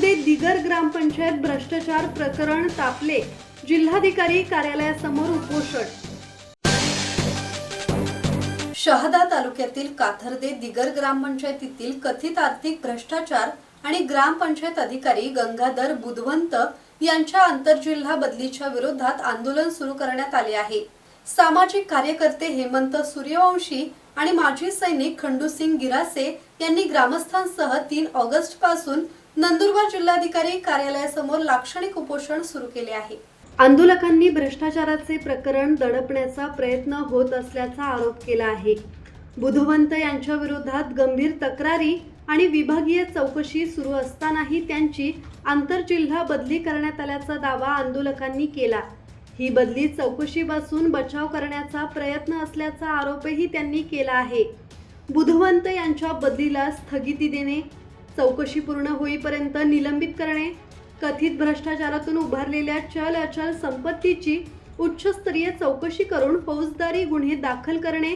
काथर्डे दिगर ग्रामपंचायत भ्रष्टाचार प्रकरण तापले, जिल्हाधिकारी कार्यालयासमोर उपोषण। शहादा तालुक्यातील काथर्डे दिगर ग्रामपंचायतीतील कथित आर्थिक भ्रष्टाचार आणि ग्रामपंचायत अधिकारी गंगाधर बुधवंत यांच्या आंतरजिल्हा बदलीच्या विरोधात आंदोलन सुरू करण्यात आले आहे। सामाजिक कार्यकर्ते हेमंत सूर्यवंशी आणि माजी सैनिक खंडूसिंग गिरासे यांनी ग्रामस्थांसह 3 ऑगस्ट पासून नंदुरबार जिल्हाधिकारी कार्यालयासमोर लाक्षणिक उपोषण सुरू केले आहे। आंदोलकांनी भ्रष्टाचाराचे प्रकरण दडपण्याचा प्रयत्न होत असल्याचा आरोप केला आहे। बुधवंत यांच्या विरोधात गंभीर तक्रारी आणि विभागीय चौकशी सुरू असतानाही त्यांची आंतरजिल्हा बदली करण्यात आल्याचा दावा आंदोलकांनी केला। ही बदली चौकशीपासून बचाव करण्याचा प्रयत्न असल्याचा आरोपही त्यांनी केला आहे। बुधवंत यांच्या बदलीला स्थगिती देणे, चौकशी पूर्ण होईपर्यंत निलंबित करणे, कथित भ्रष्टाचारातून उभारलेल्या चल अचल संपत्तीची उच्चस्तरीय चौकशी करून फौजदारी गुन्हे दाखल करणे,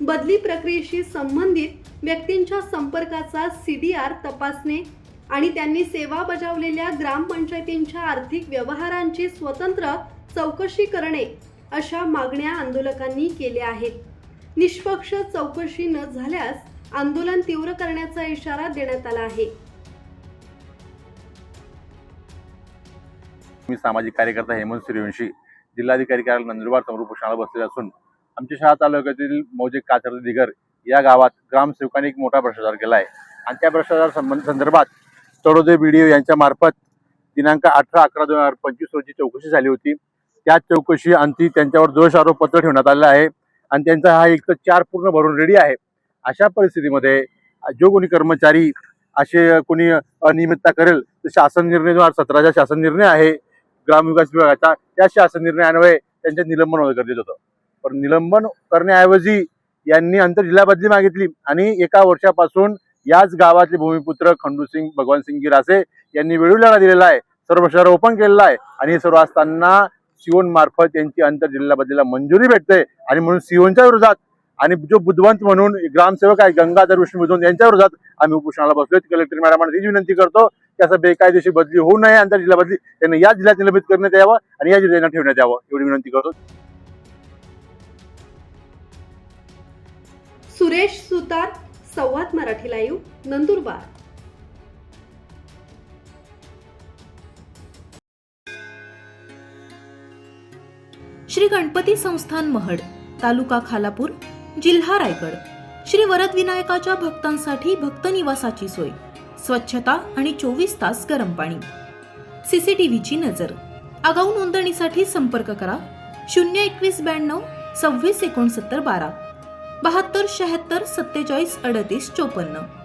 बदली प्रक्रियेशी संबंधित व्यक्तींच्या संपर्काचा CDR तपासणे आणि त्यांनी सेवा बजावलेल्या ग्रामपंचायतींच्या आर्थिक व्यवहारांची स्वतंत्र चौकशी करणे अशा मागण्या आंदोलकांनी केल्या आहेत। निष्पक्ष चौकशी न झाल्यास आंदोलन तीव्र करण्याचा इशारा देण्यात आला आहे। मी सामाजिक कार्यकर्ता हेमंत सूर्यवंशी जिल्हाधिकारी कार्यालय नंदुरबार समोर उपोषणाला बसलेला असून आमच्या शहादा तालुक्यातील मौजे काथर्डे दिगर या गावात ग्रामसेवकांनी एक मोठा भ्रष्टाचार केला आहे आणि त्या भ्रष्टाचार संदर्भात तडोदे BDO यांच्या मार्फत दिनांक 18/11/2025 रोजी चौकशी झाली होती। त्या चौकशी अंती त्यांच्यावर दोष आरोप पत्र ठेवण्यात आलेलं आहे आणि त्यांचा हा एक 4 पूर्ण भरून रेडी आहे। अशा परिस्थितीमध्ये जो कोणी कर्मचारी असे कोणी अनियमितता करेल तर शासन निर्णय 2017चा शासन निर्णय आहे ग्रामविकास विभागाचा, त्या शासन निर्णयान्वये त्यांचे निलंबन होणं गरजेचं होतं। पण निलंबन करण्याऐवजी यांनी आंतरजिल्हा बदली मागितली आणि 1 वर्षापासून याच गावातले भूमिपुत्र खंडूसिंग भगवानसिंग गिरासे यांनी वेळूला दिलेला आहे, सर्व शहर ओपन केलेला आहे आणि हे सर्व असताना सिओन मार्फत यांची आंतरजिल्हा बदलीला मंजुरी भेटते आणि म्हणून सिओनच्या विरोधात आणि जो बुधवंत म्हणून ग्रामसेवक आहे गंगाधर बुधवंत यांच्या विरोधात आम्ही उपोषणाला बसलोय। कलेक्टर मॅडमांना ही विनंती करतो की असं बेकायदेशीर बदली होऊ नये, आंतरजिल्हा बदली त्यांना या जिल्ह्यात निलंबित करण्यात यावं आणि या जिल्ह्यांना ठेवण्यात यावं एवढी विनंती करतो। सुरेश सुतार, संवाद मराठी लाईव्ह, नंदुरबार। श्री गणपती संस्थान महड, तालुका खालापूर, जिल्हा रायगड। श्री वरद विनायकाच्या भक्तांसाठी भक्त निवासाची सोय, स्वच्छता आणि 24 तास गरम पाणी, CCTVची नजर। आगाऊ नोंदणीसाठी संपर्क करा 02192 26 69 12 72 76 47 38 54।